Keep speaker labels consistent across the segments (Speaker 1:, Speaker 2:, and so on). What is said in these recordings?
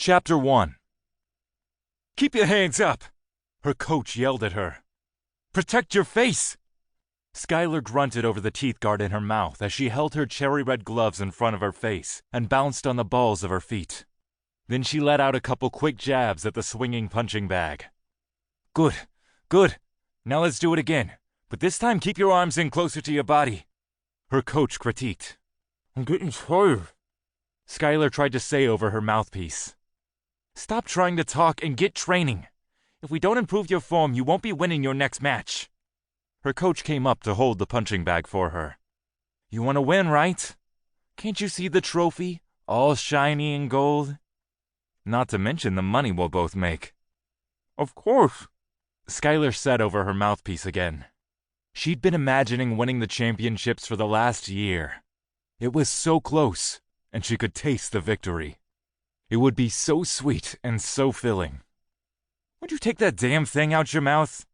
Speaker 1: Chapter 1. "Keep your hands up!" her coach yelled at her. "Protect your face!" Skylar grunted over the teeth guard in her mouth as she held her cherry-red gloves in front of her face and bounced on the balls of her feet. Then she let out a couple quick jabs at the swinging punching bag. "Good, good. Now let's do it again. But this time keep your arms in closer to your body," her coach critiqued. "I'm getting tired," Skylar tried to say over her mouthpiece. "Stop trying to talk and get training. If we don't improve your form, you won't be winning your next match." Her coach came up to hold the punching bag for her. "You want to win, right? Can't you see the trophy, all shiny and gold? Not to mention the money we'll both make." "Of course," Skylar said over her mouthpiece again. She'd been imagining winning the championships for the last year. It was so close, and she could taste the victory. It would be so sweet and so filling. "Would you take that damn thing out your mouth?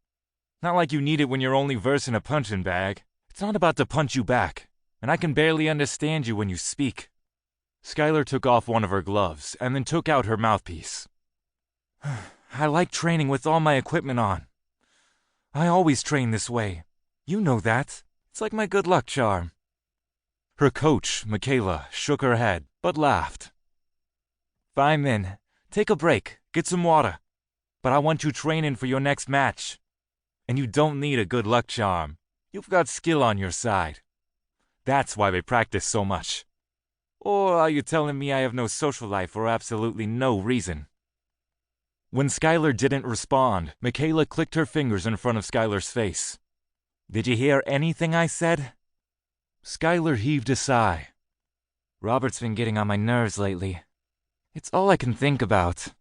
Speaker 1: Not like you need it when you're only versing a punching bag. It's not about to punch you back, and I can barely understand you when you speak." Skylar took off one of her gloves and then took out her mouthpiece. "I like training with all my equipment on. I always train this way. You know that. It's like my good luck charm." Her coach, Michaela, shook her head, but laughed. "Fine then. Take a break, get some water. But I want you training for your next match. And you don't need a good luck charm. You've got skill on your side. That's why we practice so much. Or are you telling me I have no social life for absolutely no reason?" When Skylar didn't respond, Michaela clicked her fingers in front of Skylar's face. "Did you hear anything I said?" Skylar heaved a sigh. "Robert's been getting on my nerves lately. It's all I can think about."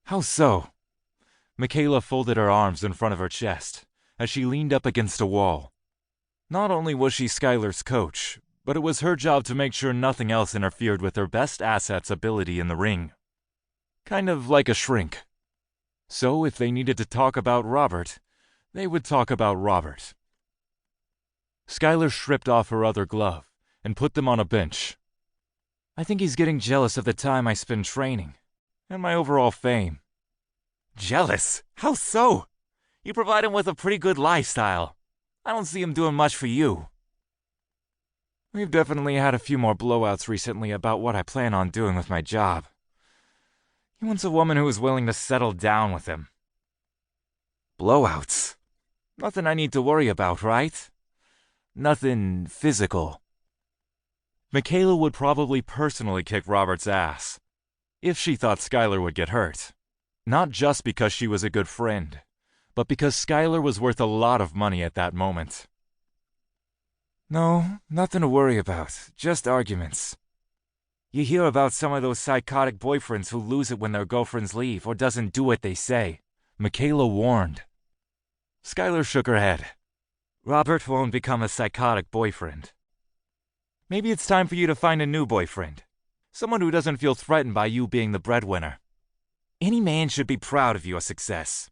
Speaker 1: "How so?" Michaela folded her arms in front of her chest as she leaned up against a wall. Not only was she Skylar's coach, but it was her job to make sure nothing else interfered with her best asset's ability in the ring. Kind of like a shrink. So if they needed to talk about Robert, they would talk about Robert. Skylar stripped off her other glove and put them on a bench. "I think he's getting jealous of the time I spend training, and my overall fame." "Jealous? How so? You provide him with a pretty good lifestyle. I don't see him doing much for you." "We've definitely had a few more blowouts recently about what I plan on doing with my job. He wants a woman who is willing to settle down with him." "Blowouts? Nothing I need to worry about, right? Nothing physical." Michaela would probably personally kick Robert's ass if she thought Skylar would get hurt. Not just because she was a good friend, but because Skylar was worth a lot of money at that moment. "No, nothing to worry about, just arguments. You hear about some of those psychotic boyfriends who lose it when their girlfriends leave or doesn't do what they say," Michaela warned. Skylar shook her head. "Robert won't become a psychotic boyfriend. Maybe it's time for you to find a new boyfriend. Someone who doesn't feel threatened by you being the breadwinner. Any man should be proud of your success."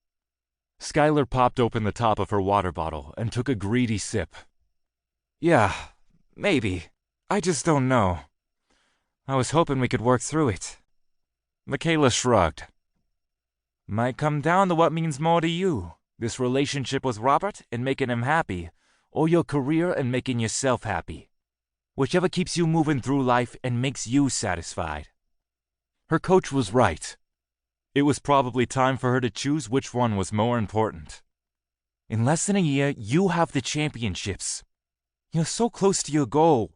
Speaker 1: Skylar popped open the top of her water bottle and took a greedy sip. "Yeah, maybe. I just don't know. I was hoping we could work through it." Michaela shrugged. "Might come down to what means more to you, this relationship with Robert and making him happy, or your career and making yourself happy. Whichever keeps you moving through life and makes you satisfied." Her coach was right. It was probably time for her to choose which one was more important. In less than a year, you have the championships. You're so close to your goal.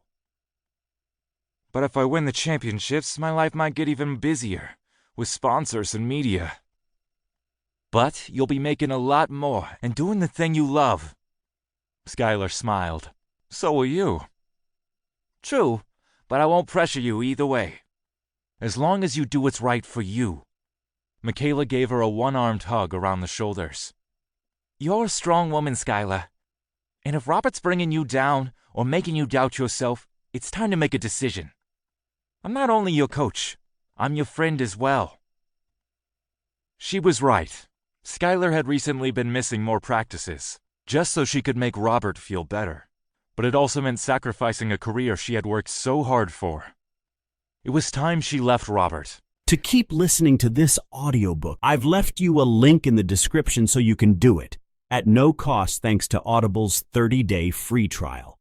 Speaker 1: "But if I win the championships, my life might get even busier, with sponsors and media." "But you'll be making a lot more and doing the thing you love." Skylar smiled. "So will you." "True, but I won't pressure you either way. As long as you do what's right for you." Michaela gave her a one-armed hug around the shoulders. "You're a strong woman, Skylar. And if Robert's bringing you down or making you doubt yourself, it's time to make a decision. I'm not only your coach, I'm your friend as well." She was right. Skylar had recently been missing more practices, just so she could make Robert feel better. But it also meant sacrificing a career she had worked so hard for. It was time she left Robert,
Speaker 2: To keep listening to this audiobook, I've left you a link in the description so you can do it, at no cost thanks to Audible's 30-day free trial.